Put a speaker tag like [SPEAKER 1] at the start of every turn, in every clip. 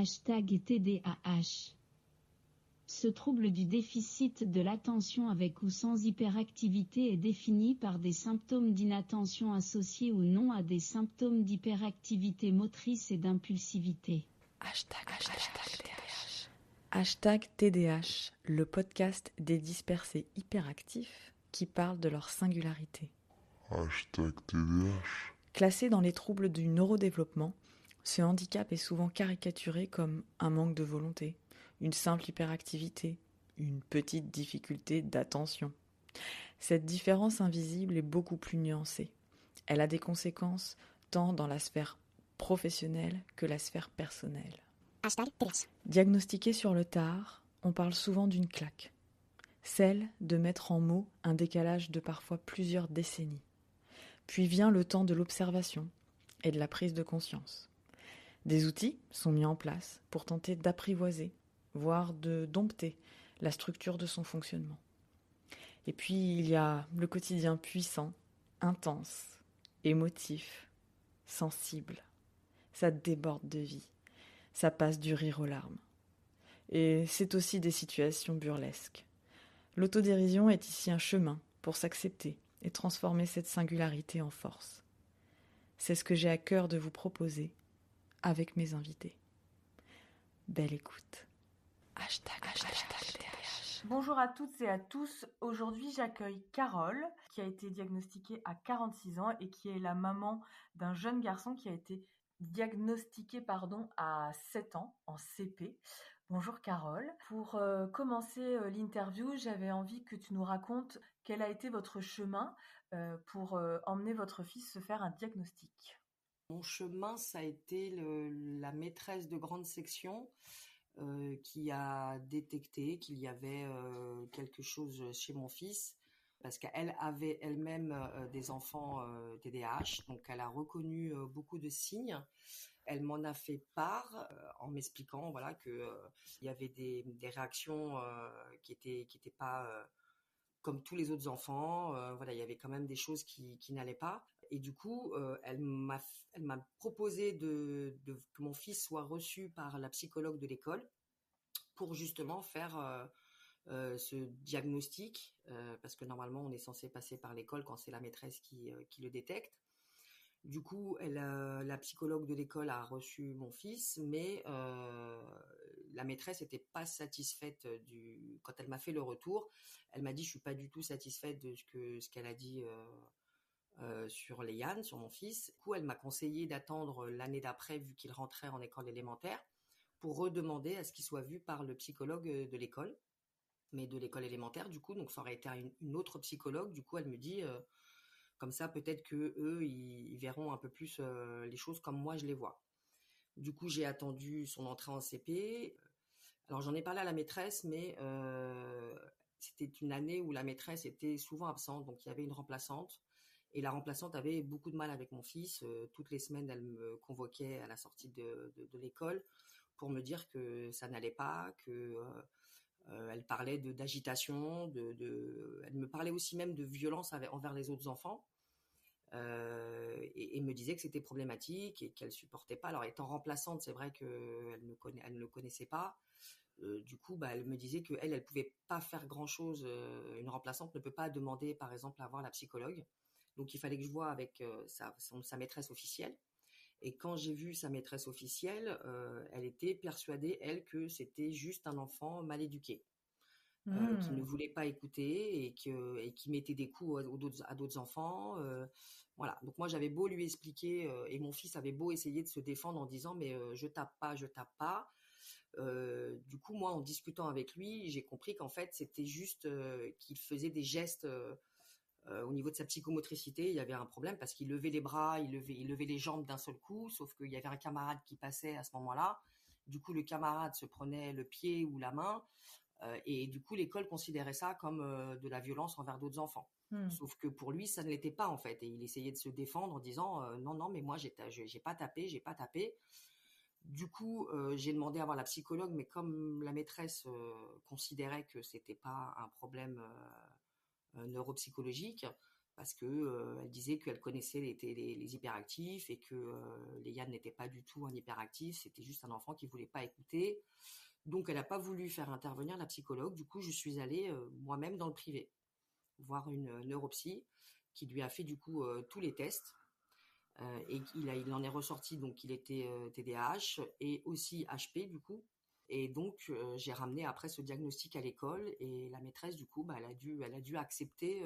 [SPEAKER 1] #TDAH. Ce trouble du déficit de l'attention avec ou sans hyperactivité est défini par des symptômes d'inattention associés ou non à des symptômes d'hyperactivité motrice et d'impulsivité.
[SPEAKER 2] #TDAH, le podcast des dispersés hyperactifs qui parlent de leur singularité.
[SPEAKER 3] #TDAH.
[SPEAKER 2] Classé dans les troubles du neurodéveloppement, ce handicap est souvent caricaturé comme un manque de volonté, une simple hyperactivité, une petite difficulté d'attention. Cette différence invisible est beaucoup plus nuancée. Elle a des conséquences tant dans la sphère professionnelle que la sphère personnelle. Diagnostiqué sur le tard, on parle souvent d'une claque. Celle de mettre en mots un décalage de parfois plusieurs décennies. Puis vient le temps de l'observation et de la prise de conscience. Des outils sont mis en place pour tenter d'apprivoiser, voire de dompter la structure de son fonctionnement. Et puis il y a le quotidien puissant, intense, émotif, sensible. Ça déborde de vie, ça passe du rire aux larmes. Et c'est aussi des situations burlesques. L'autodérision est ici un chemin pour s'accepter et transformer cette singularité en force. C'est ce que j'ai à cœur de vous proposer avec mes invités. Belle écoute.
[SPEAKER 4] Bonjour à toutes et à tous. Aujourd'hui, j'accueille Carole, qui a été diagnostiquée à 46 ans et qui est la maman d'un jeune garçon qui a été diagnostiqué à 7 ans en CP. Bonjour Carole. Pour commencer l'interview, j'avais envie que tu nous racontes quel a été votre chemin pour emmener votre fils se faire un diagnostic.
[SPEAKER 5] Mon chemin, ça a été la maîtresse de grande section qui a détecté qu'il y avait quelque chose chez mon fils, parce qu'elle avait elle-même des enfants TDAH, donc elle a reconnu beaucoup de signes. Elle m'en a fait part en m'expliquant voilà que il y avait des réactions qui étaient pas comme tous les autres enfants, voilà, il y avait quand même des choses qui n'allaient pas. Et du coup, elle m'a proposé que mon fils soit reçu par la psychologue de l'école pour justement faire ce diagnostic, parce que normalement, on est censé passer par l'école quand c'est la maîtresse qui le détecte. Du coup, la psychologue de l'école a reçu mon fils, mais la maîtresse n'était pas satisfaite quand elle m'a fait le retour. Elle m'a dit, je suis pas du tout satisfaite de ce qu'elle a dit sur Léane, sur mon fils. Du coup, elle m'a conseillé d'attendre l'année d'après, vu qu'il rentrait en école élémentaire, pour redemander à ce qu'il soit vu par le psychologue de l'école, mais de l'école élémentaire, du coup. Donc, ça aurait été une autre psychologue. Du coup, elle me dit... comme ça, peut-être que eux, ils verront un peu plus les choses comme moi je les vois. Du coup, j'ai attendu son entrée en CP. Alors, j'en ai parlé à la maîtresse, mais c'était une année où la maîtresse était souvent absente, donc il y avait une remplaçante. Et la remplaçante avait beaucoup de mal avec mon fils. Toutes les semaines, elle me convoquait à la sortie de l'école pour me dire que ça n'allait pas, que elle parlait d'agitation, elle me parlait aussi même de violence envers les autres enfants, et me disait que c'était problématique et qu'elle supportait pas. Alors étant remplaçante, c'est vrai qu'elle ne le connaissait pas. Du coup, elle me disait que elle pouvait pas faire grand chose. Une remplaçante ne peut pas demander, par exemple, à voir la psychologue. Donc il fallait que je voie avec sa maîtresse officielle. Et quand j'ai vu sa maîtresse officielle, elle était persuadée, elle, que c'était juste un enfant mal éduqué, qui ne voulait pas écouter et qui mettait des coups à d'autres enfants. Voilà. Donc moi, j'avais beau lui expliquer, et mon fils avait beau essayer de se défendre en disant mais je tape pas, je tape pas. Du coup, moi, en discutant avec lui, j'ai compris qu'en fait, c'était juste qu'il faisait des gestes. Au niveau de sa psychomotricité, il y avait un problème parce qu'il levait les bras, il levait les jambes d'un seul coup, sauf qu'il y avait un camarade qui passait à ce moment-là. Du coup, le camarade se prenait le pied ou la main, et du coup, l'école considérait ça comme de la violence envers d'autres enfants. Sauf que pour lui, ça ne l'était pas en fait, et il essayait de se défendre en disant non, non, mais moi, j'ai pas tapé, j'ai pas tapé. Du coup, j'ai demandé à voir la psychologue, mais comme la maîtresse considérait que c'était pas un problème neuropsychologique, parce que elle disait qu'elle connaissait les hyperactifs et que Léane n'était pas du tout un hyperactif, c'était juste un enfant qui voulait pas écouter. Donc elle n'a pas voulu faire intervenir la psychologue. Du coup, je suis allée moi-même dans le privé voir une neuropsy qui lui a fait du coup tous les tests. Et il en est ressorti donc qu'il était TDAH et aussi HP du coup. Et donc j'ai ramené après ce diagnostic à l'école et la maîtresse du coup, elle a dû accepter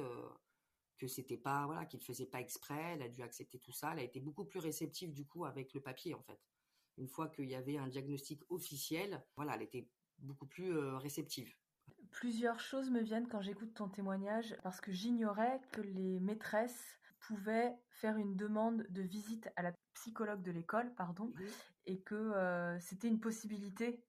[SPEAKER 5] que c'était pas voilà qu'il faisait pas exprès. Elle a dû accepter tout ça. Elle a été beaucoup plus réceptive du coup avec le papier en fait. Une fois qu'il y avait un diagnostic officiel, voilà, elle était beaucoup plus réceptive.
[SPEAKER 4] Plusieurs choses me viennent quand j'écoute ton témoignage parce que j'ignorais que les maîtresses pouvaient faire une demande de visite à la psychologue de l'école, pardon,
[SPEAKER 5] Mhm.
[SPEAKER 4] et que c'était une possibilité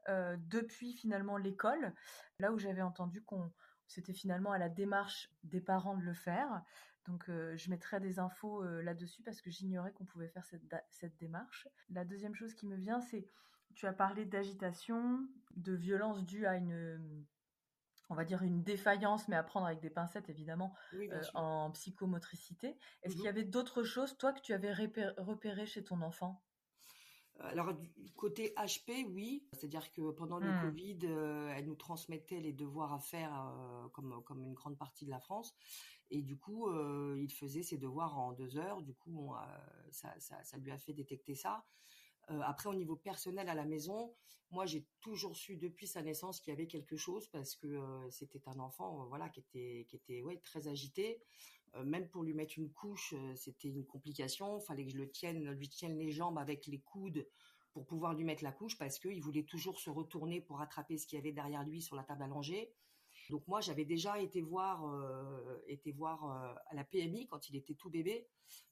[SPEAKER 4] depuis finalement l'école, là où j'avais entendu qu'on c'était finalement à la démarche des parents de le faire. Donc je mettrai des infos là-dessus parce que j'ignorais qu'on pouvait faire cette démarche. La deuxième chose qui me vient, c'est tu as parlé d'agitation, de violence due à on va dire une défaillance, mais à prendre avec des pincettes évidemment,
[SPEAKER 5] Oui, bien sûr.
[SPEAKER 4] en psychomotricité. Est-ce qu'il y
[SPEAKER 5] Mhm.
[SPEAKER 4] avait d'autres choses, toi, que tu avais repérées chez ton enfant?
[SPEAKER 5] Alors du côté HP, oui, c'est-à-dire que pendant le
[SPEAKER 4] Hmm.
[SPEAKER 5] Covid, elle nous transmettait les devoirs à faire comme une grande partie de la France, et du coup, il faisait ses devoirs en 2 heures. Du coup, ça lui a fait détecter ça. Après, au niveau personnel à la maison, moi, j'ai toujours su depuis sa naissance qu'il y avait quelque chose parce que c'était un enfant, voilà, qui était ouais, très agité. Même pour lui mettre une couche, c'était une complication. Fallait que je lui tienne les jambes avec les coudes pour pouvoir lui mettre la couche parce qu'il voulait toujours se retourner pour attraper ce qu'il y avait derrière lui sur la table à langer. Donc moi, j'avais déjà été voir à la PMI quand il était tout bébé.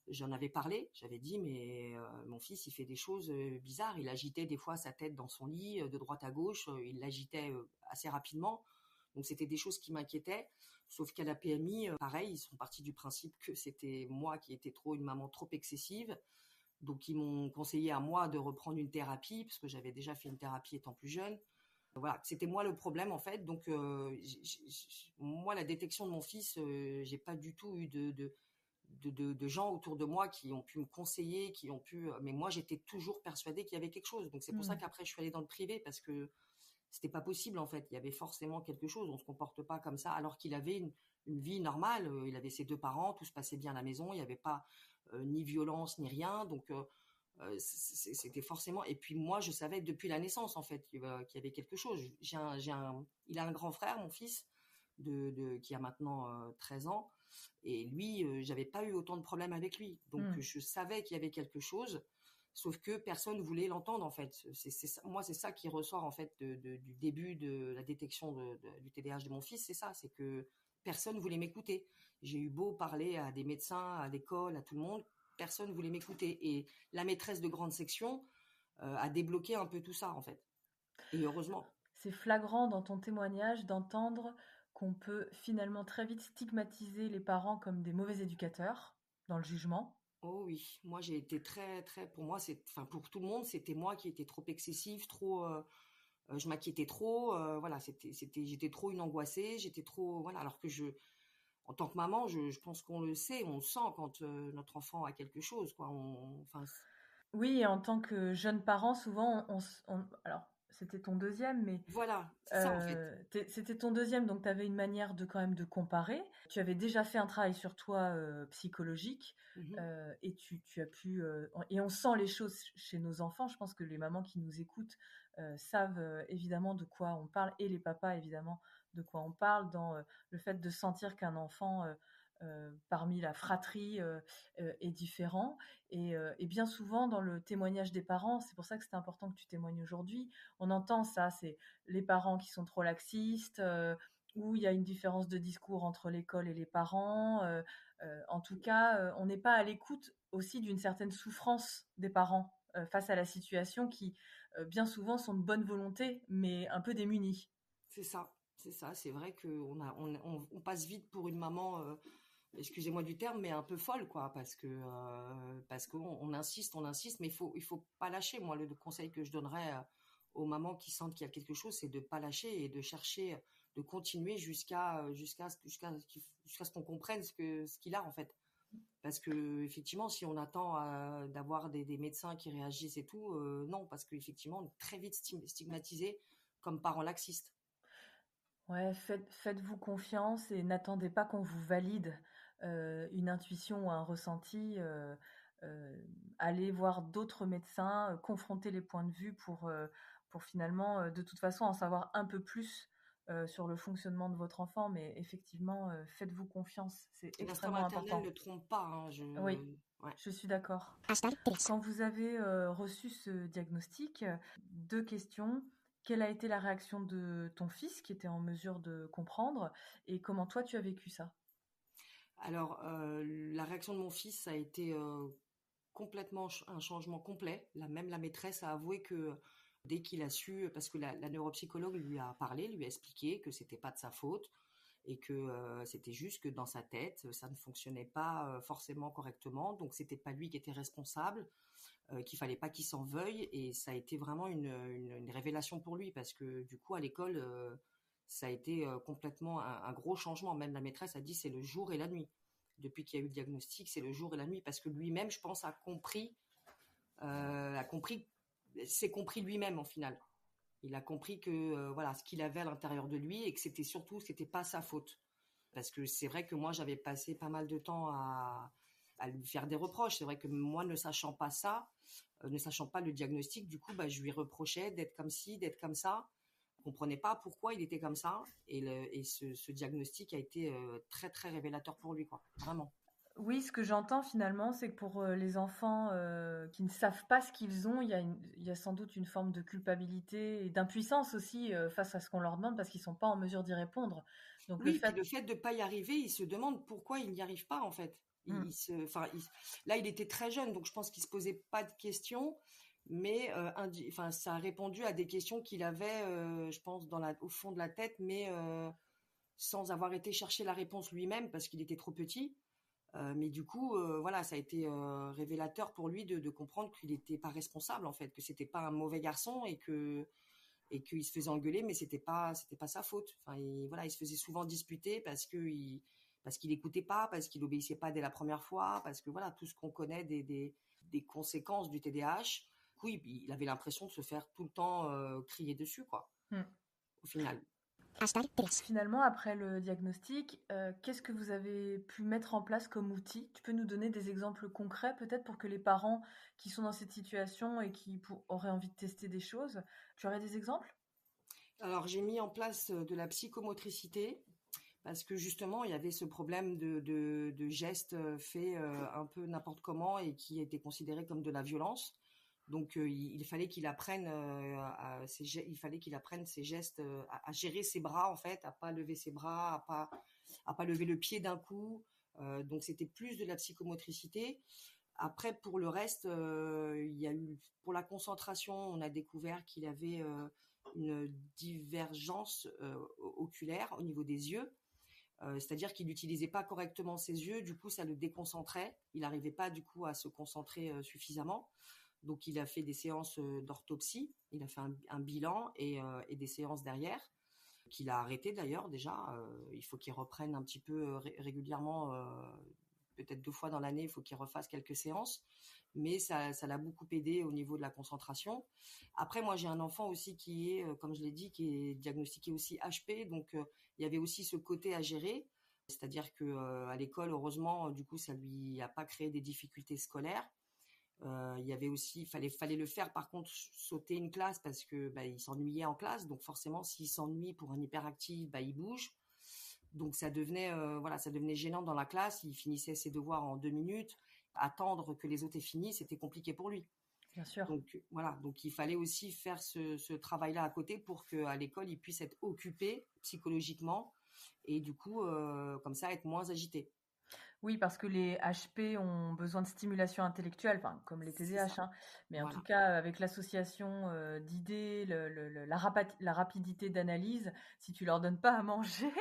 [SPEAKER 5] J'en avais parlé. J'avais dit, mais mon fils, il fait des choses bizarres. Il agitait des fois sa tête dans son lit, de droite à gauche. Il l'agitait assez rapidement. Donc c'était des choses qui m'inquiétaient. Sauf qu'à la PMI, pareil, ils sont partis du principe que c'était moi qui étais trop une maman trop excessive. Donc ils m'ont conseillé à moi de reprendre une thérapie parce que j'avais déjà fait une thérapie étant plus jeune. Voilà, c'était moi le problème en fait. Donc moi la détection de mon fils, j'ai pas du tout eu de gens autour de moi qui ont pu me conseiller, qui ont pu. Mais moi j'étais toujours persuadée qu'il y avait quelque chose. Donc c'est pour ça
[SPEAKER 4] Hmm.
[SPEAKER 5] qu'après je suis allée dans le privé parce que c'était pas possible en fait. Il y avait forcément quelque chose. On se comporte pas comme ça alors qu'il avait une vie normale. Il avait ses 2 parents, tout se passait bien à la maison. Il n'y avait pas ni violence ni rien. Donc c'était forcément. Et puis moi, je savais depuis la naissance en fait qu'il y avait quelque chose. Il a un grand frère, mon fils, qui a maintenant 13 ans. Et lui, j'avais pas eu autant de problèmes avec lui. Donc
[SPEAKER 4] Hmm.
[SPEAKER 5] je savais qu'il y avait quelque chose. Sauf que personne ne voulait l'entendre en fait. Moi, c'est ça qui ressort en fait du début de la détection du TDAH de mon fils, c'est ça, c'est que personne ne voulait m'écouter. J'ai eu beau parler à des médecins, à l'école, à tout le monde, personne ne voulait m'écouter. Et la maîtresse de grande section a débloqué un peu tout ça en fait. Et heureusement.
[SPEAKER 4] C'est flagrant dans ton témoignage d'entendre qu'on peut finalement très vite stigmatiser les parents comme des mauvais éducateurs dans le jugement.
[SPEAKER 5] Oh oui, moi j'ai été très très pour moi enfin pour tout le monde, c'était moi qui étais trop excessive, trop je m'inquiétais trop, voilà, j'étais trop une angoissée, j'étais trop voilà alors que en tant que maman, je pense qu'on le sait, on le sent quand notre enfant a quelque chose quoi, enfin
[SPEAKER 4] Oui, et en tant que jeune parent, souvent, alors, c'était ton deuxième, mais
[SPEAKER 5] voilà, c'est ça en fait.
[SPEAKER 4] c'était ton deuxième, donc tu avais une manière de quand même de comparer. Tu avais déjà fait un travail sur toi psychologique,
[SPEAKER 5] Mhm.
[SPEAKER 4] et tu as pu, et on sent les choses chez nos enfants. Je pense que les mamans qui nous écoutent savent évidemment de quoi on parle, et les papas évidemment de quoi on parle, dans le fait de sentir qu'un enfant parmi la fratrie est différent. Et bien souvent, dans le témoignage des parents, c'est pour ça que c'est important que tu témoignes aujourd'hui, on entend ça, c'est les parents qui sont trop laxistes, où il y a une différence de discours entre l'école et les parents. En tout cas, on n'est pas à l'écoute aussi d'une certaine souffrance des parents face à la situation qui, bien souvent, sont de bonne volonté, mais un peu démunis.
[SPEAKER 5] C'est ça, c'est vrai qu'on on passe vite pour une maman excusez-moi du terme, mais un peu folle, quoi, parce qu'on on insiste, mais il faut pas lâcher. Moi, le conseil que je donnerais aux mamans qui sentent qu'il y a quelque chose, c'est de pas lâcher et de chercher, de continuer jusqu'à ce qu'on comprenne ce qu'il a en fait. Parce que effectivement, si on attend d'avoir des médecins qui réagissent et tout, non, parce qu'effectivement, on est très vite stigmatisé comme parent laxiste.
[SPEAKER 4] Ouais, faites-vous confiance et n'attendez pas qu'on vous valide une intuition ou un ressenti. Euh, Allez voir d'autres médecins, confronter les points de vue pour finalement, de toute façon, en savoir un peu plus sur le fonctionnement de votre enfant. Mais effectivement, faites-vous confiance, c'est
[SPEAKER 5] L'instinct
[SPEAKER 4] extrêmement
[SPEAKER 5] maternel
[SPEAKER 4] important.
[SPEAKER 5] ne trompe pas, hein,
[SPEAKER 4] Oui,
[SPEAKER 5] ouais.
[SPEAKER 4] je suis d'accord. Quand vous avez reçu ce diagnostic, deux questions. Quelle a été la réaction de ton fils qui était en mesure de comprendre et comment toi tu as vécu ça?
[SPEAKER 5] Alors, la réaction de mon fils a été complètement un changement complet. Même la maîtresse a avoué que dès qu'il a su, parce que la neuropsychologue lui a parlé, lui a expliqué que c'était pas de sa faute et que c'était juste que dans sa tête, ça ne fonctionnait pas forcément correctement, donc c'était pas lui qui était responsable, qu'il fallait pas qu'il s'en veuille, et ça a été vraiment une révélation pour lui parce que du coup à l'école, ça a été complètement un gros changement. Même la maîtresse a dit c'est le jour et la nuit. Depuis qu'il y a eu le diagnostic, c'est le jour et la nuit parce que lui-même, je pense, a compris, s'est compris lui-même en final. Il a compris que voilà ce qu'il avait à l'intérieur de lui et que c'était pas sa faute. Parce que c'est vrai que moi j'avais passé pas mal de temps à lui faire des reproches. C'est vrai que moi ne sachant pas ça, ne sachant pas le diagnostic, du coup je lui reprochais d'être comme ci, d'être comme ça. Je comprenais pas pourquoi il était comme ça et ce diagnostic a été très très révélateur pour lui, quoi. Vraiment.
[SPEAKER 4] Oui, ce que j'entends finalement, c'est que pour les enfants qui ne savent pas ce qu'ils ont, il y a sans doute une forme de culpabilité et d'impuissance aussi face à ce qu'on leur demande parce qu'ils sont pas en mesure d'y répondre. Donc le
[SPEAKER 5] Oui, puis
[SPEAKER 4] fait...
[SPEAKER 5] le fait de pas y arriver, il se demande pourquoi il n'y arrive pas en fait.
[SPEAKER 4] Hmm.
[SPEAKER 5] Là, il était très jeune, donc je pense qu'il se posait pas de questions, mais ça a répondu à des questions qu'il avait, je pense, au fond de la tête, mais sans avoir été chercher la réponse lui-même parce qu'il était trop petit. Mais du coup, voilà, ça a été révélateur pour lui de comprendre qu'il n'était pas responsable en fait, que c'était pas un mauvais garçon et qu'il se faisait engueuler, mais c'était pas sa faute. Enfin, voilà, il se faisait souvent disputer parce qu'il écoutait pas, parce qu'il obéissait pas dès la première fois, parce que voilà, tout ce qu'on connaît des conséquences du TDAH. Oui, il avait l'impression de se faire tout le temps crier dessus, quoi.
[SPEAKER 4] Hmm.
[SPEAKER 5] Au final.
[SPEAKER 4] Finalement, après le diagnostic, qu'est-ce que vous avez pu mettre en place comme outil? Tu peux nous donner des exemples concrets peut-être pour que les parents qui sont dans cette situation et qui auraient envie de tester des choses, tu aurais des exemples?
[SPEAKER 5] Alors, j'ai mis en place de la psychomotricité parce que justement, il y avait ce problème de gestes faits un peu n'importe comment et qui étaient considérés comme de la violence. Donc, il fallait qu'il apprenne, il fallait qu'il apprenne ces gestes, à gérer ses bras en fait, à pas lever ses bras, à pas lever le pied d'un coup. Donc, c'était plus de la psychomotricité. Après, pour le reste, il y a eu, pour la concentration, on a découvert qu'il avait une divergence oculaire au niveau des yeux. C'est-à-dire qu'il n'utilisait pas correctement ses yeux, du coup ça le déconcentrait, il n'arrivait pas du coup à se concentrer suffisamment. Donc il a fait des séances d'orthopsie, il a fait un bilan et des séances derrière, qu'il a arrêté d'ailleurs déjà. Il faut qu'il reprenne un petit peu régulièrement, peut-être 2 fois dans l'année, il faut qu'il refasse quelques séances, mais ça l'a beaucoup aidé au niveau de la concentration. Après, moi j'ai un enfant aussi qui est, comme je l'ai dit, qui est diagnostiqué aussi HP, donc il y avait aussi ce côté à gérer, c'est-à-dire que à l'école, heureusement, du coup, ça lui a pas créé des difficultés scolaires. Il y avait aussi, fallait le faire par contre sauter une classe parce que il s'ennuyait en classe, donc forcément s'il s'ennuie pour un hyperactif, il bouge. Donc ça devenait voilà, ça devenait gênant dans la classe. Il finissait ses devoirs en 2 minutes. Attendre que les autres aient fini, c'était compliqué pour lui.
[SPEAKER 4] Bien sûr.
[SPEAKER 5] Donc voilà, donc il fallait aussi faire ce travail-là à côté pour qu'à l'école il puisse être occupé psychologiquement et du coup comme ça être moins agité.
[SPEAKER 4] Oui, parce que les HP ont besoin de stimulation intellectuelle, enfin, comme les
[SPEAKER 5] C'est ça.
[SPEAKER 4] TDAH, hein. Mais en tout
[SPEAKER 5] Voilà.
[SPEAKER 4] cas, avec l'association d'idées, la rapidité d'analyse, si tu leur donnes pas à manger,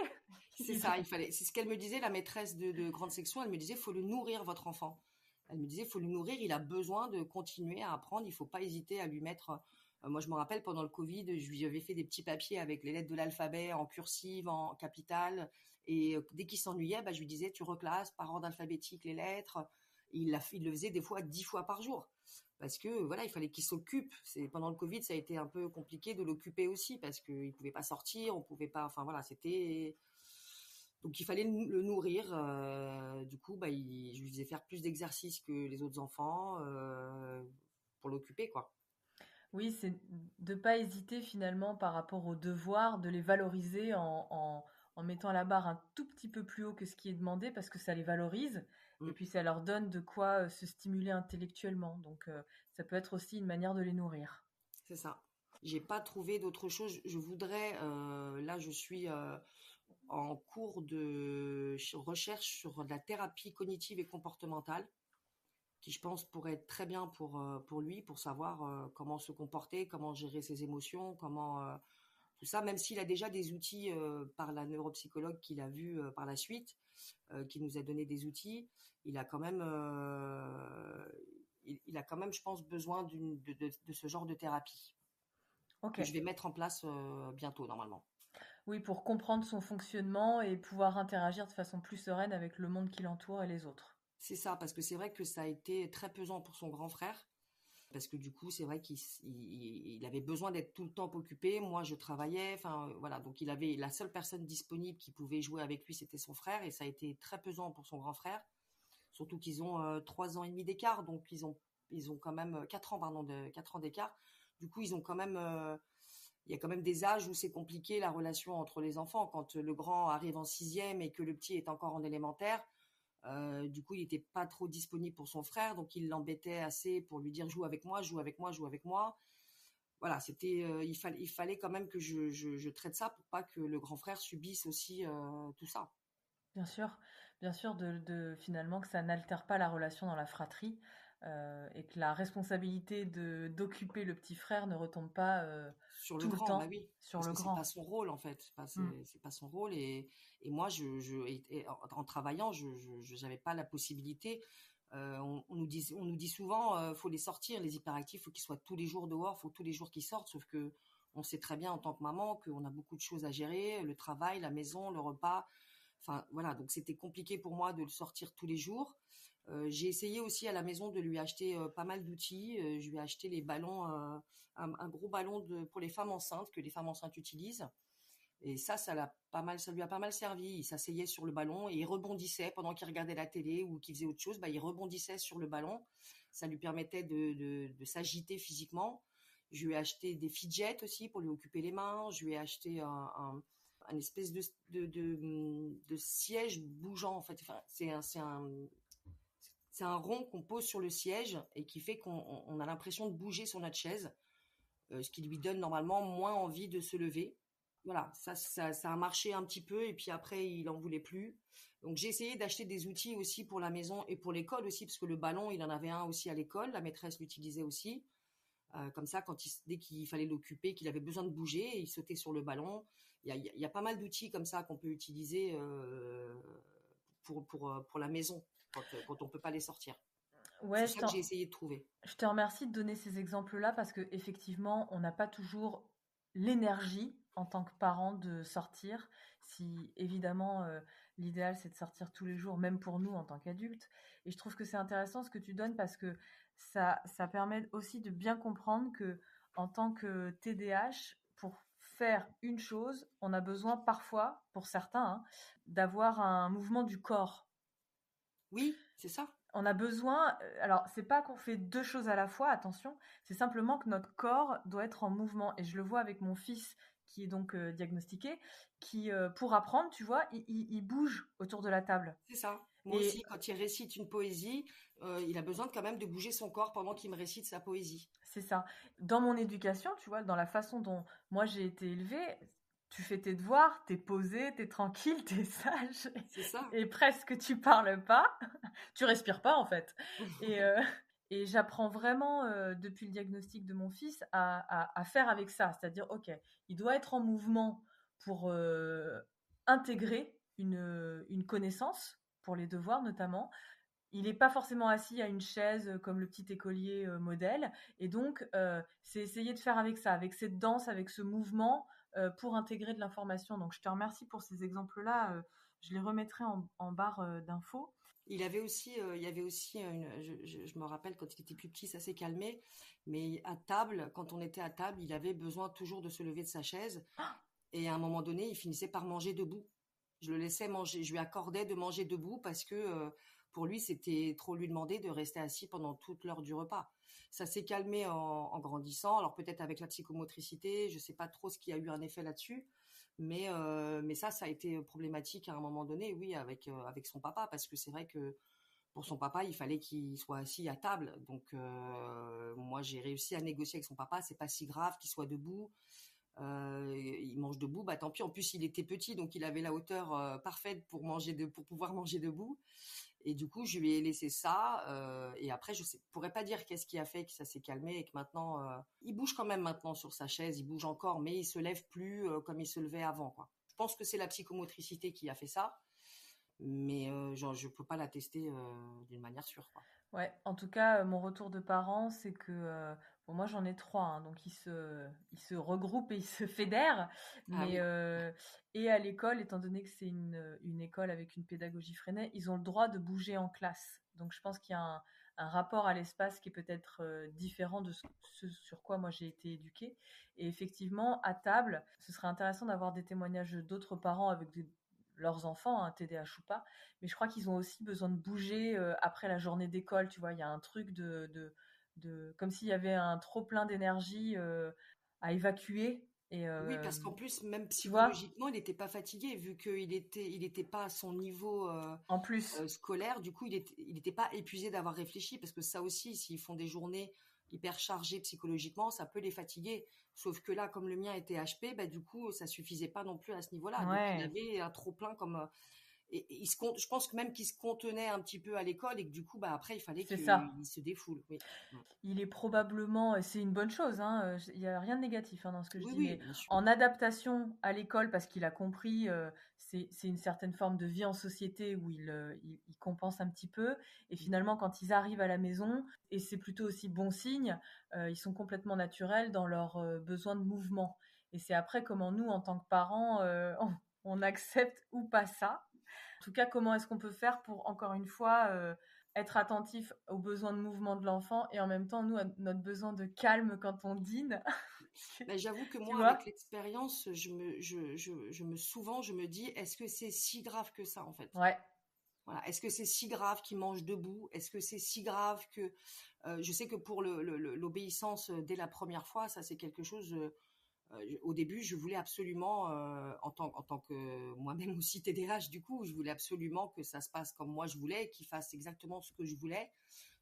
[SPEAKER 5] C'est ça, c'est ce qu'elle me disait, la maîtresse de grande section, elle me disait, faut le nourrir, votre enfant. Elle me disait, faut le nourrir, il a besoin de continuer à apprendre, il faut pas hésiter à lui mettre Moi, je me rappelle pendant le Covid, je lui avais fait des petits papiers avec les lettres de l'alphabet en cursive, en capitale. Et dès qu'il s'ennuyait, je lui disais, tu reclasses par ordre alphabétique les lettres. Et il le faisait des fois 10 fois par jour. Parce que voilà, il fallait qu'il s'occupe. Pendant le Covid, ça a été un peu compliqué de l'occuper aussi parce qu'il ne pouvait pas sortir, on pouvait pas. Enfin voilà, c'était. Donc il fallait le nourrir. Du coup, je lui faisais faire plus d'exercices que les autres enfants pour l'occuper, quoi.
[SPEAKER 4] Oui, c'est de pas hésiter finalement par rapport aux devoirs, de les valoriser en mettant la barre un tout petit peu plus haut que ce qui est demandé parce que ça les valorise et
[SPEAKER 5] Mm,
[SPEAKER 4] puis ça leur donne de quoi se stimuler intellectuellement. Donc ça peut être aussi une manière de les nourrir.
[SPEAKER 5] c'est ça. J'ai pas trouvé d'autre chose. Je voudrais. Là, je suis en cours de recherche sur de la thérapie cognitive et comportementale, qui je pense pourrait être très bien pour lui, pour savoir comment se comporter, comment gérer ses émotions, comment tout ça, même s'il a déjà des outils par la neuropsychologue qu'il a vu par la suite, qui nous a donné des outils, il a quand même, il a quand même, je pense, besoin de ce genre de thérapie
[SPEAKER 4] Ok.
[SPEAKER 5] que je vais mettre en place bientôt normalement.
[SPEAKER 4] Oui, pour comprendre son fonctionnement et pouvoir interagir de façon plus sereine avec le monde qui l'entoure et les autres.
[SPEAKER 5] C'est ça, parce que c'est vrai que ça a été très pesant pour son grand frère. Parce que du coup, c'est vrai qu'il avait besoin d'être tout le temps occupé. Moi, je travaillais. Enfin, voilà. Donc, il avait la seule personne disponible qui pouvait jouer avec lui, c'était son frère. Et ça a été très pesant pour son grand frère. Surtout qu'ils ont 3 ans et demi d'écart. Donc, ils ont quand même 4 ans, pardon, 4 ans d'écart. Du coup, ils ont quand même, il y a quand même des âges où c'est compliqué la relation entre les enfants. Quand le grand arrive en 6e et que le petit est encore en élémentaire, du coup, il n'était pas trop disponible pour son frère, donc il l'embêtait assez pour lui dire joue avec moi, joue avec moi, joue avec moi. Voilà, c'était, il fallait quand même que je traite ça pour pas que le grand frère subisse aussi tout ça.
[SPEAKER 4] Bien sûr, finalement que ça n'altère pas la relation dans la fratrie et que la responsabilité d'occuper le petit frère ne retombe pas
[SPEAKER 5] Sur le
[SPEAKER 4] tout le
[SPEAKER 5] grand, bah
[SPEAKER 4] temps
[SPEAKER 5] oui,
[SPEAKER 4] sur
[SPEAKER 5] parce
[SPEAKER 4] le
[SPEAKER 5] que c'est pas
[SPEAKER 4] grand.
[SPEAKER 5] son rôle en fait.
[SPEAKER 4] Mm.
[SPEAKER 5] C'est pas son rôle et moi en travaillant, j'avais pas la possibilité. On nous dit souvent, faut les sortir, les hyperactifs, faut qu'ils soient tous les jours dehors, faut tous les jours qu'ils sortent. Sauf que on sait très bien en tant que maman qu'on a beaucoup de choses à gérer, le travail, la maison, le repas. Enfin voilà, donc c'était compliqué pour moi de le sortir tous les jours. J'ai essayé aussi à la maison de lui acheter pas mal d'outils. Je lui ai acheté les ballons, un gros ballon pour les femmes enceintes que les femmes enceintes utilisent. Et ça l'a pas mal, ça lui a pas mal servi. Il s'asseyait sur le ballon et il rebondissait pendant qu'il regardait la télé ou qu'il faisait autre chose. Il rebondissait sur le ballon. Ça lui permettait de s'agiter physiquement. Je lui ai acheté des fidgets aussi pour lui occuper les mains. Je lui ai acheté un espèce de siège bougeant en fait. Enfin, c'est un rond qu'on pose sur le siège et qui fait qu'on a l'impression de bouger sur notre chaise, ce qui lui donne normalement moins envie de se lever. Voilà, ça a marché un petit peu et puis après il en voulait plus. Donc j'ai essayé d'acheter des outils aussi pour la maison et pour l'école aussi parce que le ballon il en avait un aussi à l'école, la maîtresse l'utilisait aussi. Comme ça, dès qu'il fallait l'occuper, qu'il avait besoin de bouger, il sautait sur le ballon. Il y a pas mal d'outils comme ça qu'on peut utiliser pour la maison quand on peut pas les sortir. C'est
[SPEAKER 4] Ouais,
[SPEAKER 5] ça que j'ai essayé de trouver.
[SPEAKER 4] je te remercie de donner ces exemples-là parce que effectivement, on n'a pas toujours l'énergie en tant que parent de sortir. Si évidemment l'idéal c'est de sortir tous les jours, même pour nous en tant qu'adultes. Et je trouve que c'est intéressant ce que tu donnes parce que ça permet aussi de bien comprendre que en tant que TDAH, pour faire une chose, on a besoin parfois, pour certains, hein, d'avoir un mouvement du corps.
[SPEAKER 5] Oui, c'est ça.
[SPEAKER 4] On a besoin, alors c'est pas qu'on fait deux choses à la fois, attention, c'est simplement que notre corps doit être en mouvement. Et je le vois avec mon fils qui est donc diagnostiqué, qui pour apprendre, tu vois, il bouge autour de la table.
[SPEAKER 5] C'est ça. Moi
[SPEAKER 4] Et
[SPEAKER 5] aussi, quand il récite une poésie, il a besoin quand même de bouger son corps pendant qu'il me récite sa poésie.
[SPEAKER 4] c'est ça. Dans mon éducation, tu vois, dans la façon dont moi j'ai été élevée, tu fais tes devoirs, t'es posé, t'es tranquille, t'es sage,
[SPEAKER 5] C'est ça.
[SPEAKER 4] et presque tu parles pas, tu respires pas en fait. Et, et j'apprends vraiment depuis le diagnostic de mon fils à faire avec ça, c'est-à-dire ok, il doit être en mouvement pour intégrer une connaissance pour les devoirs notamment, il n'est pas forcément assis à une chaise comme le petit écolier modèle. Et donc, c'est essayer de faire avec ça, avec cette danse, avec ce mouvement pour intégrer de l'information. Donc, je te remercie pour ces exemples-là. Je les remettrai en barre d'infos.
[SPEAKER 5] Il y avait aussi je me rappelle quand il était plus petit, ça s'est calmé, mais à table, quand on était à table, il avait besoin toujours de se lever de sa chaise et à un moment donné, il finissait par manger debout. Je le laissais manger, je lui accordais de manger debout parce que pour lui, c'était trop lui demander de rester assis pendant toute l'heure du repas. Ça s'est calmé en grandissant, alors peut-être avec la psychomotricité, je sais pas trop ce qui a eu un effet là-dessus, mais ça a été problématique à un moment donné, oui, avec son papa, parce que c'est vrai que pour son papa, il fallait qu'il soit assis à table. Donc moi, j'ai réussi à négocier avec son papa, c'est pas si grave qu'il soit debout. Il mange debout, bah tant pis. En plus, il était petit, donc il avait la hauteur parfaite pour pouvoir manger debout. Et du coup, je lui ai laissé ça. Et après, pourrais pas dire qu'est-ce qui a fait que ça s'est calmé et que maintenant, il bouge quand même maintenant sur sa chaise. Il bouge encore, mais il se lève plus comme il se levait avant, quoi. Je pense que c'est la psychomotricité qui a fait ça, mais je peux pas l'attester d'une manière sûre, quoi.
[SPEAKER 4] Ouais, en tout cas, mon retour de parents, c'est que bon, moi j'en ai trois, hein, donc ils se regroupent et ils se fédèrent,
[SPEAKER 5] Ah
[SPEAKER 4] mais
[SPEAKER 5] oui.
[SPEAKER 4] et à l'école, étant donné que c'est une école avec une pédagogie freinée, ils ont le droit de bouger en classe. Donc je pense qu'il y a un rapport à l'espace qui est peut-être différent de ce sur quoi moi j'ai été éduquée. Et effectivement, à table, ce serait intéressant d'avoir des témoignages d'autres parents avec leurs enfants, hein, TDAH ou pas, mais je crois qu'ils ont aussi besoin de bouger après la journée d'école, tu vois, il y a un truc comme s'il y avait un trop plein d'énergie à évacuer et
[SPEAKER 5] Oui, parce qu'en plus, même
[SPEAKER 4] tu vois,
[SPEAKER 5] psychologiquement, il n'était pas fatigué, vu il était pas à son niveau
[SPEAKER 4] en plus,
[SPEAKER 5] scolaire. Du coup, il était pas épuisé d'avoir réfléchi, parce que ça aussi, s'ils font des journées hyper chargées psychologiquement, ça peut les fatiguer. Sauf que là, comme le mien était HP, bah, du coup, ça suffisait pas non plus à ce niveau-là. Donc, il
[SPEAKER 4] ouais,
[SPEAKER 5] avait un trop plein et je pense que même qu'il se contenait un petit peu à l'école et que du coup, bah, après, il fallait
[SPEAKER 4] c'est ça.
[SPEAKER 5] qu'il se défoule. Oui.
[SPEAKER 4] Il est probablement, c'est une bonne chose, hein, il y a rien de négatif, hein, dans ce que je
[SPEAKER 5] Oui,
[SPEAKER 4] dis,
[SPEAKER 5] oui,
[SPEAKER 4] mais
[SPEAKER 5] bien sûr.
[SPEAKER 4] en adaptation à l'école parce qu'il a compris, c'est une certaine forme de vie en société où il compense un petit peu et finalement quand ils arrivent à la maison et c'est plutôt aussi bon signe, ils sont complètement naturels dans leur, besoin de mouvement et c'est après comment nous, en tant que parents, on accepte ou pas ça. En tout cas, comment est-ce qu'on peut faire pour, encore une fois, être attentif aux besoins de mouvement de l'enfant et en même temps, nous, à notre besoin de calme quand on dîne.
[SPEAKER 5] Bah, j'avoue que
[SPEAKER 4] Tu
[SPEAKER 5] moi, avec
[SPEAKER 4] vois?
[SPEAKER 5] l'expérience, souvent, je me dis, est-ce que c'est si grave que ça, en fait?
[SPEAKER 4] Ouais,
[SPEAKER 5] Voilà. Est-ce que c'est si grave qu'il mange debout? Est-ce que c'est si grave que, je sais que pour l'obéissance dès la première fois, ça c'est quelque chose, au début, je voulais absolument, en tant que moi-même aussi TDAH, du coup, je voulais absolument que ça se passe comme moi je voulais, qu'il fasse exactement ce que je voulais.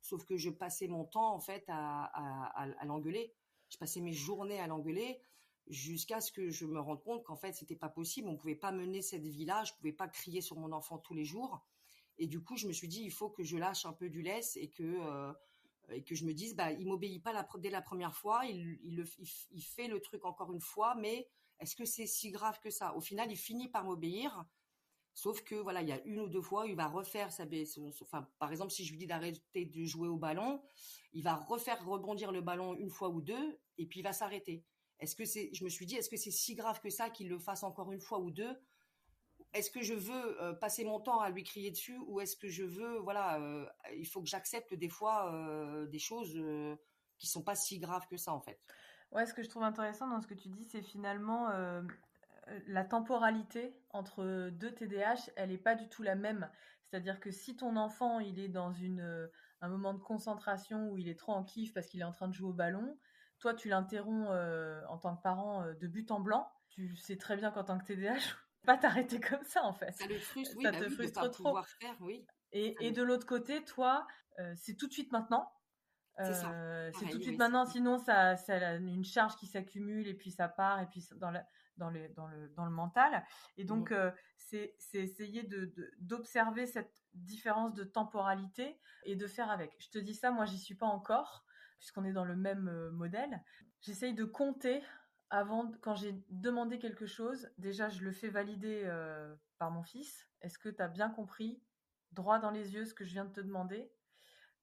[SPEAKER 5] Sauf que je passais mon temps, en fait, à l'engueuler. Je passais mes journées à l'engueuler jusqu'à ce que je me rende compte qu'en fait, c'était pas possible. On pouvait pas mener cette vie-là. Je pouvais pas crier sur mon enfant tous les jours. Et du coup, je me suis dit, il faut que je lâche un peu du lest et que je me dise, bah, il m'obéit pas dès la première fois, il fait le truc encore une fois, mais est-ce que c'est si grave que ça? Au final, il finit par m'obéir, sauf que voilà, il y a une ou deux fois, il va refaire enfin, par exemple, si je lui dis d'arrêter de jouer au ballon, il va refaire rebondir le ballon une fois ou deux, et puis il va s'arrêter. Je me suis dit, est-ce que c'est si grave que ça qu'il le fasse encore une fois ou deux? Est-ce que je veux passer mon temps à lui crier dessus, ou est-ce que je veux, voilà, il faut que j'accepte des fois des choses qui sont pas si graves que ça, en fait.
[SPEAKER 4] ouais, ce que je trouve intéressant dans ce que tu dis, c'est finalement la temporalité entre deux TDAH, elle n'est pas du tout la même. C'est-à-dire que si ton enfant, il est dans un moment de concentration où il est trop en kiff parce qu'il est en train de jouer au ballon, toi, tu l'interromps en tant que parent de but en blanc. Tu sais très bien qu'en tant que TDAH, tu peux pas t'arrêter comme ça, en fait.
[SPEAKER 5] Ça le frustre, oui,
[SPEAKER 4] Ça
[SPEAKER 5] bah
[SPEAKER 4] te
[SPEAKER 5] oui, de pas
[SPEAKER 4] frustre trop.
[SPEAKER 5] pouvoir faire, oui.
[SPEAKER 4] Et de l'autre côté, toi, c'est tout de suite maintenant.
[SPEAKER 5] C'est ça.
[SPEAKER 4] C'est tout de
[SPEAKER 5] Pareil,
[SPEAKER 4] suite
[SPEAKER 5] oui,
[SPEAKER 4] maintenant, sinon ça a une charge qui s'accumule et puis ça part et puis dans le mental. Et
[SPEAKER 5] Mhm.
[SPEAKER 4] donc c'est essayer d'observer cette différence de temporalité et de faire avec. Je te dis ça, moi j'y suis pas encore puisqu'on est dans le même modèle. J'essaye de compter quand j'ai demandé quelque chose. Déjà je le fais valider par mon fils. Est-ce que tu as bien compris droit dans les yeux ce que je viens de te demander,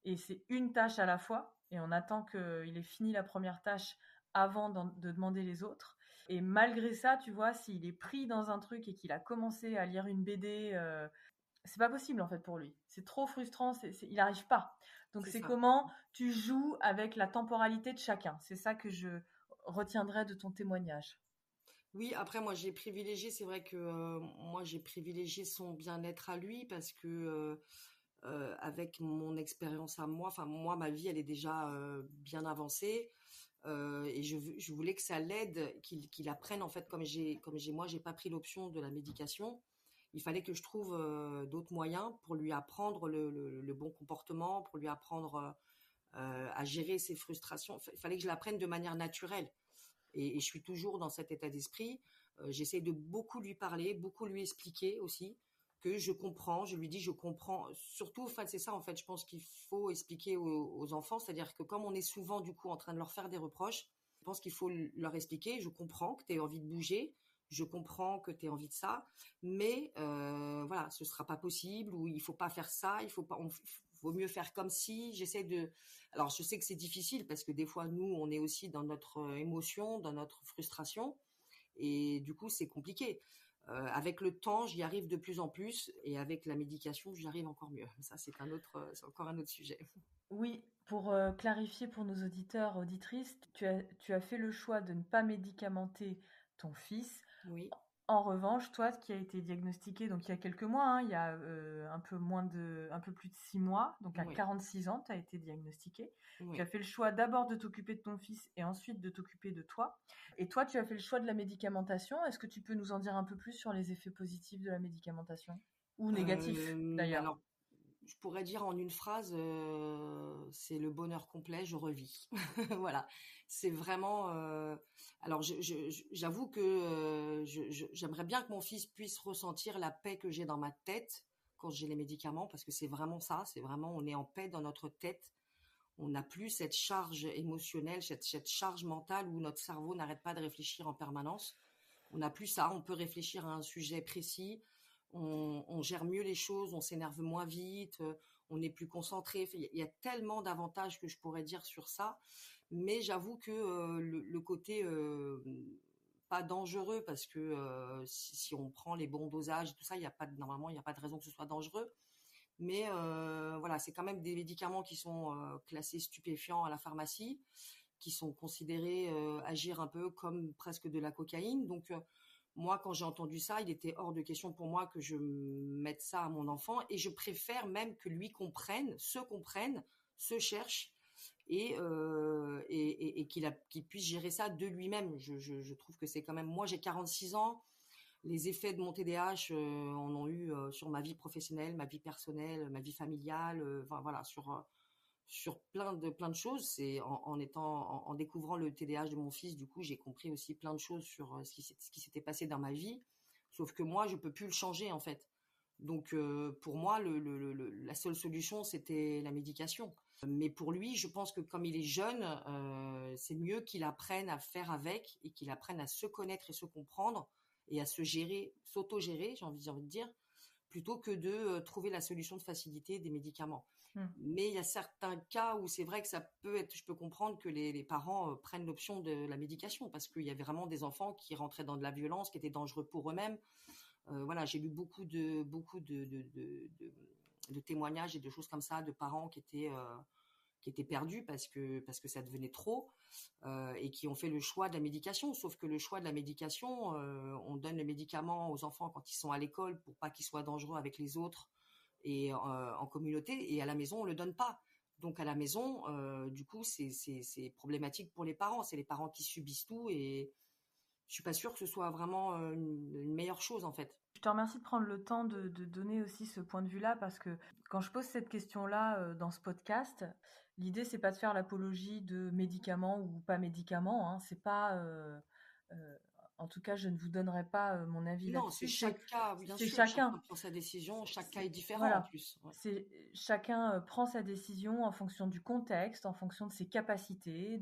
[SPEAKER 4] et c'est une tâche à la fois, et on attend qu'il ait fini la première tâche avant de demander les autres. Et malgré ça, tu vois, s'il est pris dans un truc et qu'il a commencé à lire une BD, c'est pas possible en fait pour lui. C'est trop frustrant, il n'arrive pas. Donc c'est
[SPEAKER 5] ça.
[SPEAKER 4] comment tu joues avec la temporalité de chacun. C'est ça que je retiendrai de ton témoignage.
[SPEAKER 5] Oui, après moi j'ai privilégié, c'est vrai que moi j'ai privilégié son bien-être à lui parce que avec mon expérience à moi, enfin moi ma vie elle est déjà bien avancée et je voulais que ça l'aide, qu'il apprenne en fait moi j'ai pas pris l'option de la médication. Il fallait que je trouve d'autres moyens pour lui apprendre le bon comportement, pour lui apprendre à gérer ses frustrations. Il fallait que je l'apprenne de manière naturelle. Et je suis toujours dans cet état d'esprit. J'essaie de beaucoup lui parler, beaucoup lui expliquer aussi que je comprends. Je lui dis je comprends. Surtout, enfin, c'est ça en fait. Je pense qu'il faut expliquer aux enfants, c'est-à-dire que comme on est souvent du coup en train de leur faire des reproches, je pense qu'il faut leur expliquer. Je comprends que tu as envie de bouger. Je comprends que tu as envie de ça, mais voilà, ce sera pas possible ou il faut pas faire ça. Il faut pas. Vaut mieux faire comme si. J'essaie de. Alors, je sais que c'est difficile parce que des fois, nous, on est aussi dans notre émotion, dans notre frustration, et du coup, c'est compliqué. Avec le temps, j'y arrive de plus en plus, et avec la médication, j'y arrive encore mieux. Ça, c'est encore un autre sujet.
[SPEAKER 4] Oui, pour clarifier pour nos auditeurs, auditrices, tu as fait le choix de ne pas médicamenter ton fils.
[SPEAKER 5] Oui,
[SPEAKER 4] En revanche, toi, qui a été diagnostiqué donc il y a quelques mois, hein, il y a un peu plus de 6 mois, donc à
[SPEAKER 5] oui,
[SPEAKER 4] 46 ans, tu as été diagnostiqué. Tu
[SPEAKER 5] oui.
[SPEAKER 4] as fait le choix d'abord de t'occuper de ton fils et ensuite de t'occuper de toi. Et toi, tu as fait le choix de la médicamentation. Est-ce que tu peux nous en dire un peu plus sur les effets positifs de la médication? Ou négatifs, d'ailleurs?
[SPEAKER 5] Alors, je pourrais dire en une phrase, c'est le bonheur complet, je revis. Voilà, c'est vraiment. Alors, j'avoue que j'aimerais bien que mon fils puisse ressentir la paix que j'ai dans ma tête quand j'ai les médicaments, parce que c'est vraiment ça, c'est vraiment on est en paix dans notre tête. On n'a plus cette charge émotionnelle, cette charge mentale où notre cerveau n'arrête pas de réfléchir en permanence. On n'a plus ça, on peut réfléchir à un sujet précis, on gère mieux les choses, on s'énerve moins vite, on est plus concentré. Il y a tellement d'avantages que je pourrais dire sur ça, mais j'avoue que le côté pas dangereux, parce que si on prend les bons dosages et tout ça, normalement il n'y a pas de raison que ce soit dangereux. Mais voilà, c'est quand même des médicaments qui sont classés stupéfiants à la pharmacie, qui sont considérés agir un peu comme presque de la cocaïne. Donc moi, quand j'ai entendu ça, il était hors de question pour moi que je mette ça à mon enfant, et je préfère même que lui comprenne, se cherche, et qu'il puisse gérer ça de lui-même. Je trouve que c'est quand même. Moi, j'ai 46 ans. Les effets de mon TDAH en ont eu sur ma vie professionnelle, ma vie personnelle, ma vie familiale, enfin voilà, sur plein de choses. C'est en découvrant le TDAH de mon fils, du coup, j'ai compris aussi plein de choses sur ce qui s'était passé dans ma vie. Sauf que moi, je peux plus le changer en fait. Donc pour moi, la seule solution, c'était la médication. Mais pour lui, je pense que comme il est jeune, c'est mieux qu'il apprenne à faire avec, et qu'il apprenne à se connaître et se comprendre et à se gérer, s'auto-gérer, j'ai envie de dire, plutôt que de trouver la solution de facilité des médicaments. Mais il y a certains cas où c'est vrai que ça peut être, je peux comprendre que les parents prennent l'option de la médication, parce qu'il y avait vraiment des enfants qui rentraient dans de la violence, qui étaient dangereux pour eux-mêmes. Voilà, j'ai lu beaucoup de témoignages et de choses comme ça, de parents qui étaient perdus parce que ça devenait trop, et qui ont fait le choix de la médication. Sauf que le choix de la médication, on donne le médicament aux enfants quand ils sont à l'école pour pas qu'ils soient dangereux avec les autres et en communauté, et à la maison on le donne pas. Donc à la maison, du coup c'est problématique pour les parents. C'est les parents qui subissent tout, et je suis pas sûre que ce soit vraiment une meilleure chose en fait.
[SPEAKER 4] Je te remercie de prendre le temps de donner aussi ce point de vue-là, parce que quand je pose cette question-là dans ce podcast, l'idée c'est pas de faire l'apologie de médicaments ou pas médicaments, hein. C'est pas, en tout cas, je ne vous donnerai pas mon avis
[SPEAKER 5] Non, c'est
[SPEAKER 4] là-dessus.
[SPEAKER 5] chaque cas, bien
[SPEAKER 4] C'est
[SPEAKER 5] sûr, chacun
[SPEAKER 4] chacun.
[SPEAKER 5] prend sa décision, chaque cas est différent en
[SPEAKER 4] Voilà.
[SPEAKER 5] plus. Ouais.
[SPEAKER 4] C'est chacun prend sa décision en fonction du contexte, en fonction de ses capacités,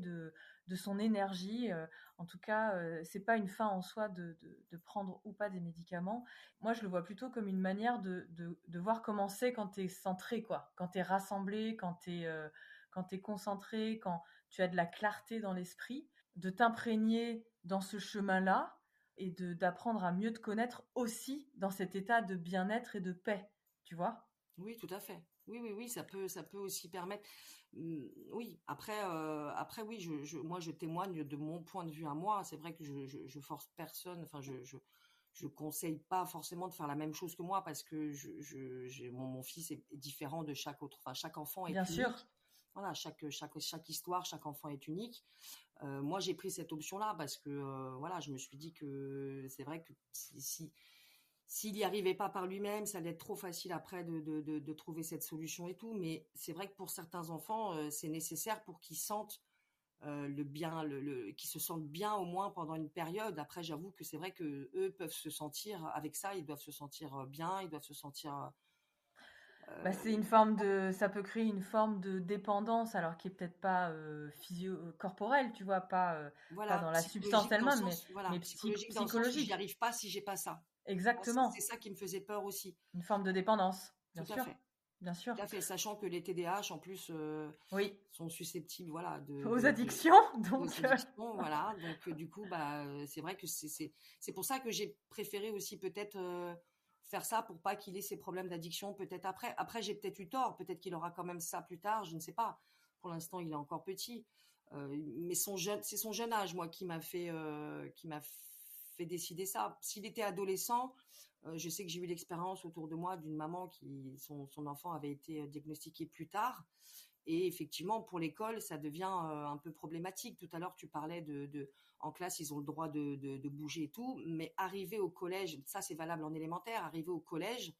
[SPEAKER 4] de son énergie. En tout cas, c'est pas une fin en soi de prendre ou pas des médicaments. Moi, je le vois plutôt comme une manière de voir comment c'est quand tu es centré, quoi. Quand tu es rassemblé, quand tu es concentré, quand tu as de la clarté dans l'esprit, de t'imprégner dans ce chemin-là et d'apprendre à mieux te connaître aussi dans cet état de bien-être et de paix, tu vois?
[SPEAKER 5] Oui, tout à fait. Oui, oui, oui, ça peut aussi permettre. Oui, après, oui, moi, je témoigne de mon point de vue à moi. C'est vrai que je force personne. Enfin, je conseille pas forcément de faire la même chose que moi parce que mon fils est différent de chaque autre. Enfin, chaque enfant
[SPEAKER 4] Bien
[SPEAKER 5] est
[SPEAKER 4] sûr.
[SPEAKER 5] unique. Voilà, chaque histoire, chaque enfant est unique. Moi, j'ai pris cette option-là parce que voilà, je me suis dit que c'est vrai que s'il n'y arrivait pas par lui-même, ça allait être trop facile après de trouver cette solution et tout. Mais c'est vrai que pour certains enfants, c'est nécessaire pour qu'ils sentent le bien, qu'ils se sentent bien au moins pendant une période. Après, j'avoue que c'est vrai que eux peuvent se sentir avec ça, ils doivent se sentir bien, ils doivent se sentir
[SPEAKER 4] Bah,
[SPEAKER 5] euh,
[SPEAKER 4] c'est une forme ça peut créer une forme de dépendance, alors qui est peut-être pas corporelle, tu vois, pas
[SPEAKER 5] voilà,
[SPEAKER 4] dans la substance
[SPEAKER 5] psychologique dans le
[SPEAKER 4] elle-même,
[SPEAKER 5] sens, voilà,
[SPEAKER 4] mais
[SPEAKER 5] psychologique dans le sens où j'y
[SPEAKER 4] psychologique.
[SPEAKER 5] arrive pas si j'ai pas ça. Moi, c'est
[SPEAKER 4] Exactement.
[SPEAKER 5] ça qui me faisait peur aussi.
[SPEAKER 4] Une forme de dépendance, bien
[SPEAKER 5] Tout à
[SPEAKER 4] sûr,
[SPEAKER 5] fait.
[SPEAKER 4] bien
[SPEAKER 5] Tout
[SPEAKER 4] sûr.
[SPEAKER 5] à fait, sachant que les TDAH en plus
[SPEAKER 4] Oui,
[SPEAKER 5] sont susceptibles, voilà,
[SPEAKER 4] aux addictions,
[SPEAKER 5] aux
[SPEAKER 4] donc
[SPEAKER 5] addictions, voilà. Donc du coup, bah, c'est vrai que c'est pour ça que j'ai préféré aussi peut-être faire ça pour pas qu'il ait ces problèmes d'addiction peut-être après. Après, j'ai peut-être eu tort, peut-être qu'il aura quand même ça plus tard, je ne sais pas. Pour l'instant, il est encore petit, mais c'est son jeune âge, moi, qui m'a fait décider ça. S'il était adolescent, je sais que j'ai eu l'expérience autour de moi d'une maman son enfant avait été diagnostiqué plus tard. Et effectivement, pour l'école, ça devient un peu problématique. Tout à l'heure, tu parlais en classe, ils ont le droit de bouger et tout, mais arriver au collège, ça c'est valable en élémentaire, arriver au collège,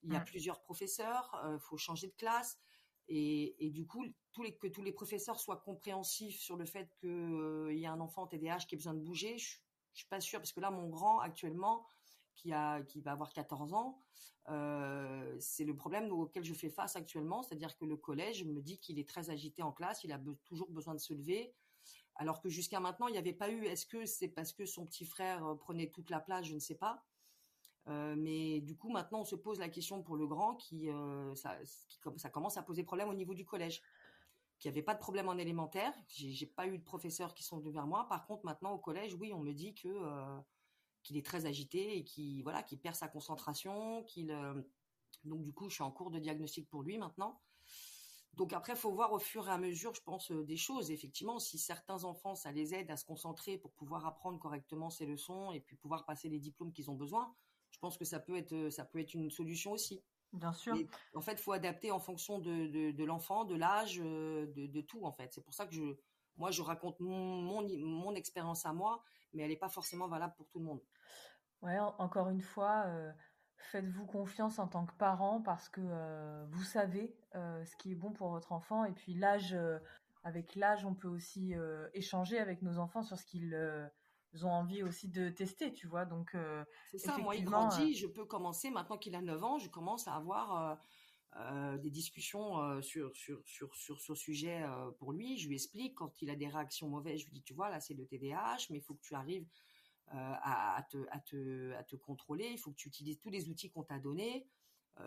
[SPEAKER 5] il y a
[SPEAKER 4] Mm.
[SPEAKER 5] plusieurs professeurs, faut changer de classe, et du coup, que tous les professeurs soient compréhensifs sur le fait qu'il y a un enfant en TDAH qui a besoin de bouger, je suis pas sûre, parce que là, mon grand, actuellement, qui va avoir 14 ans, c'est le problème auquel je fais face actuellement, c'est-à-dire que le collège me dit qu'il est très agité en classe, il a toujours besoin de se lever, alors que jusqu'à maintenant, il n'y avait pas eu. Est-ce que c'est parce que son petit frère prenait toute la place? Je ne sais pas. Mais du coup, maintenant, on se pose la question pour le grand ça commence à poser problème au niveau du collège. Qu'il n'y avait pas de problème en élémentaire. J'ai pas eu de professeurs qui sont venus vers moi. Par contre, maintenant, au collège, oui, on me dit qu'il est très agité et qu'il perd sa concentration, donc du coup, je suis en cours de diagnostic pour lui maintenant. Donc après, il faut voir au fur et à mesure, je pense, des choses. Effectivement, si certains enfants, ça les aide à se concentrer pour pouvoir apprendre correctement ces leçons et puis pouvoir passer les diplômes qu'ils ont besoin, je pense que ça peut être une solution aussi.
[SPEAKER 4] Bien sûr.
[SPEAKER 5] Mais en fait, il faut adapter en fonction de l'enfant, de l'âge, de tout en fait. C'est pour ça que moi, je raconte mon expérience à moi, mais elle n'est pas forcément valable pour tout le monde.
[SPEAKER 4] Ouais, encore une fois, faites-vous confiance en tant que parent parce que vous savez ce qui est bon pour votre enfant. Et puis avec l'âge, on peut aussi échanger avec nos enfants sur ce qu'ils ont envie aussi de tester, tu vois. Donc,
[SPEAKER 5] C'est ça, moi, il
[SPEAKER 4] effectivement,
[SPEAKER 5] grandit, je peux commencer, maintenant qu'il a 9 ans, je commence à avoir des discussions sur ce sujet pour lui. Je lui explique quand il a des réactions mauvaises, je lui dis, tu vois, là, c'est le TDAH, mais il faut que tu arrives à te contrôler, il faut que tu utilises tous les outils qu'on t'a donnés.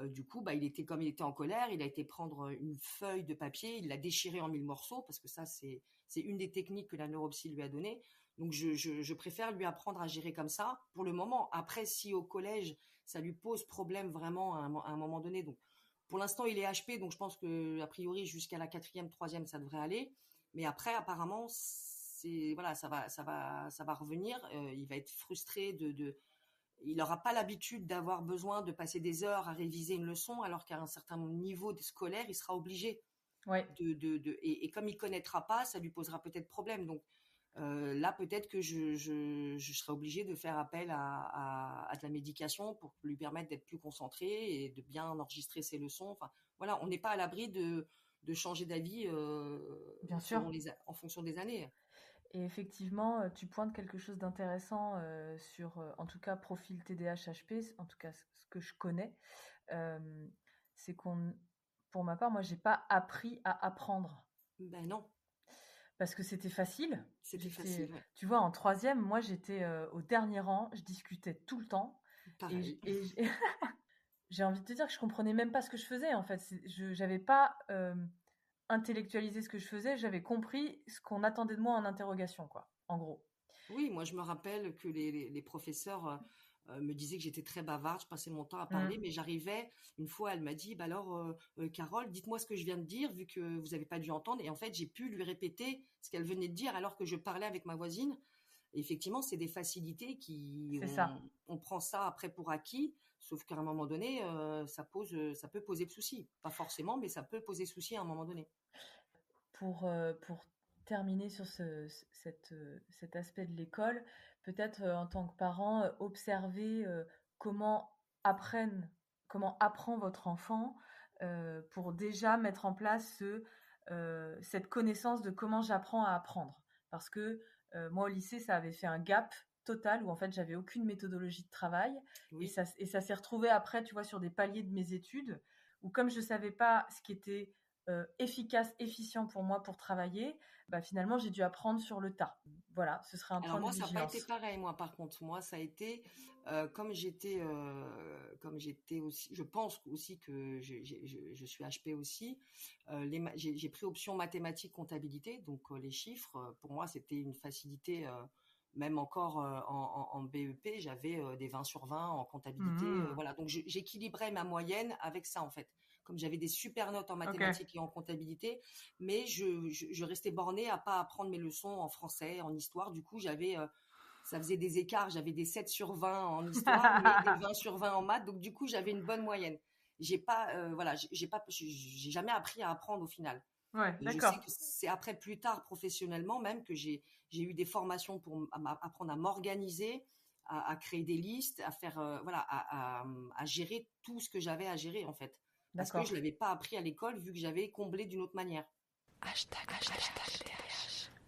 [SPEAKER 5] Du coup, bah, comme il était en colère, il a été prendre une feuille de papier, il l'a déchirée en 1000 morceaux, parce que ça, c'est une des techniques que la neuropsy lui a donné. Donc, je préfère lui apprendre à gérer comme ça pour le moment. Après, si au collège, ça lui pose problème vraiment à un moment donné. Donc, pour l'instant, il est HP, donc je pense que a priori, jusqu'à la quatrième, troisième, ça devrait aller. Mais après, apparemment, voilà, ça va revenir. Il va être frustré il n'aura pas l'habitude d'avoir besoin de passer des heures à réviser une leçon, alors qu'à un certain niveau scolaire, il sera obligé
[SPEAKER 4] ouais.
[SPEAKER 5] et comme il connaîtra pas, ça lui posera peut-être problème. Donc là, peut-être que je serai obligée de faire appel à de la médication pour lui permettre d'être plus concentré et de bien enregistrer ses leçons. Enfin, voilà, on n'est pas à l'abri de changer d'avis
[SPEAKER 4] Bien sûr.
[SPEAKER 5] en fonction des années.
[SPEAKER 4] Et effectivement, tu pointes quelque chose d'intéressant sur, en tout cas, profil TDAH-HP, en tout cas ce que je connais. Euh, c'est pour ma part, moi, j'ai pas appris à apprendre.
[SPEAKER 5] Ben non.
[SPEAKER 4] parce que c'était facile.
[SPEAKER 5] C'était facile, ouais.
[SPEAKER 4] Tu vois, en troisième, moi, j'étais au dernier rang, je discutais tout le temps.
[SPEAKER 5] Pareil.
[SPEAKER 4] J'ai envie de te dire que je comprenais même pas ce que je faisais, en fait. Je n'avais pas intellectualisé ce que je faisais, j'avais compris ce qu'on attendait de moi en interrogation, quoi, en gros.
[SPEAKER 5] Oui, moi je me rappelle que les professeurs me disaient que j'étais très bavarde, je passais mon temps à parler, mais j'arrivais, une fois elle m'a dit, bah alors Carole, dites-moi ce que je viens de dire, vu que vous n'avez pas dû entendre, et en fait j'ai pu lui répéter ce qu'elle venait de dire alors que je parlais avec ma voisine. Et effectivement, c'est des facilités
[SPEAKER 4] C'est ça.
[SPEAKER 5] on prend ça après pour acquis, sauf qu'à un moment donné, ça peut poser souci. Pas forcément, mais ça peut poser souci à un moment donné.
[SPEAKER 4] Pour terminer sur cet aspect de l'école, peut-être en tant que parent, observer comment apprend votre enfant pour déjà mettre en place cette connaissance de comment j'apprends à apprendre. Parce que moi, au lycée, ça avait fait un gap total où en fait, j'avais aucune méthodologie de travail.
[SPEAKER 5] Oui.
[SPEAKER 4] Et ça s'est retrouvé après, tu vois, sur des paliers de mes études où comme je ne savais pas ce qui était efficace, efficient pour moi pour travailler, bah, finalement, j'ai dû apprendre sur le tas. Voilà, ce serait un
[SPEAKER 5] Alors
[SPEAKER 4] point
[SPEAKER 5] moi,
[SPEAKER 4] de
[SPEAKER 5] ça n'a pas
[SPEAKER 4] vigilance.
[SPEAKER 5] été pareil, moi, par contre. Moi, ça a été, comme j'étais aussi, je pense aussi que je suis HP aussi, j'ai pris option mathématiques, comptabilité, donc les chiffres, pour moi, c'était une facilité, même encore en BEP, j'avais des 20 sur 20 en comptabilité, voilà. Donc j'équilibrais ma moyenne avec ça, en fait. Comme j'avais des super notes en mathématiques et en comptabilité, mais je restais bornée à pas apprendre mes leçons en français, en histoire. Du coup, ça faisait des écarts. J'avais des 7 sur 20 en histoire, mais des 20 sur 20 en maths. Donc, du coup, j'avais une bonne moyenne. J'ai jamais appris à apprendre au final.
[SPEAKER 4] Ouais,
[SPEAKER 5] Et je
[SPEAKER 4] d'accord.
[SPEAKER 5] sais que c'est après, plus tard, professionnellement même, que j'ai eu des formations pour apprendre à m'organiser, à créer des listes, à faire, à gérer tout ce que j'avais à gérer, en fait. Parce que
[SPEAKER 4] D'accord.
[SPEAKER 5] je l'avais pas appris à l'école, vu que j'avais comblé d'une autre manière.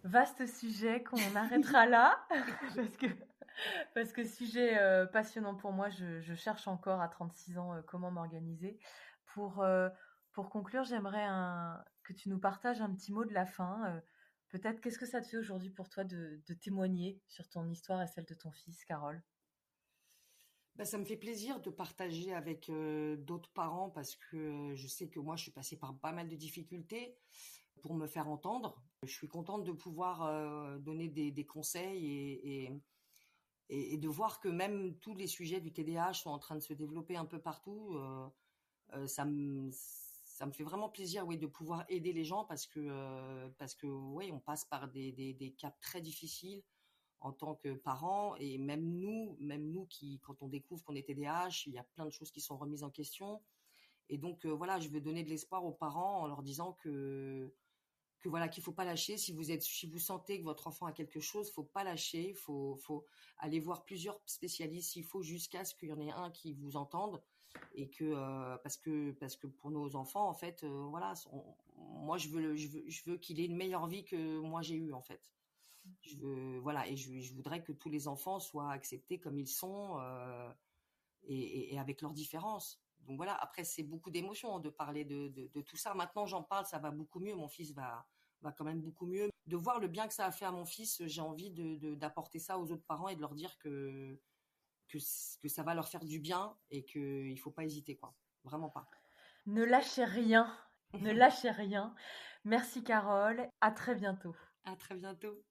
[SPEAKER 4] Vaste sujet qu'on arrêtera là, parce que sujet passionnant pour moi, je cherche encore à 36 ans comment m'organiser. Pour conclure, j'aimerais que tu nous partages un petit mot de la fin. Peut-être, qu'est-ce que ça te fait aujourd'hui pour toi de témoigner sur ton histoire et celle de ton fils, Carole?
[SPEAKER 5] Bah, ça me fait plaisir de partager avec d'autres parents parce que je sais que moi, je suis passée par pas mal de difficultés pour me faire entendre. Je suis contente de pouvoir donner des conseils et de voir que même tous les sujets du TDAH sont en train de se développer un peu partout. Ça me fait vraiment plaisir, oui, de pouvoir aider les gens parce que oui, on passe par des caps très difficiles en tant que parents, et même nous qui, quand on découvre qu'on est TDAH, il y a plein de choses qui sont remises en question. Et donc voilà, je veux donner de l'espoir aux parents en leur disant que voilà, qu'il faut pas lâcher. Si vous sentez que votre enfant a quelque chose, faut pas lâcher. Faut aller voir plusieurs spécialistes s'il faut, jusqu'à ce qu'il y en ait un qui vous entende. Et que parce que pour nos enfants, en fait, voilà, moi je veux qu'il ait une meilleure vie que moi j'ai eu, en fait. Voilà, et je voudrais que tous les enfants soient acceptés comme ils sont, et avec leurs différences. Donc voilà, après c'est beaucoup d'émotions de parler de tout ça. Maintenant j'en parle, ça va beaucoup mieux. Mon fils va quand même beaucoup mieux. De voir le bien que ça a fait à mon fils, j'ai envie d'apporter ça aux autres parents et de leur dire que ça va leur faire du bien et qu'il faut pas hésiter, quoi. Vraiment pas.
[SPEAKER 4] Ne lâchez rien, ne lâchez rien. Merci Carole, à très bientôt.
[SPEAKER 5] À très bientôt.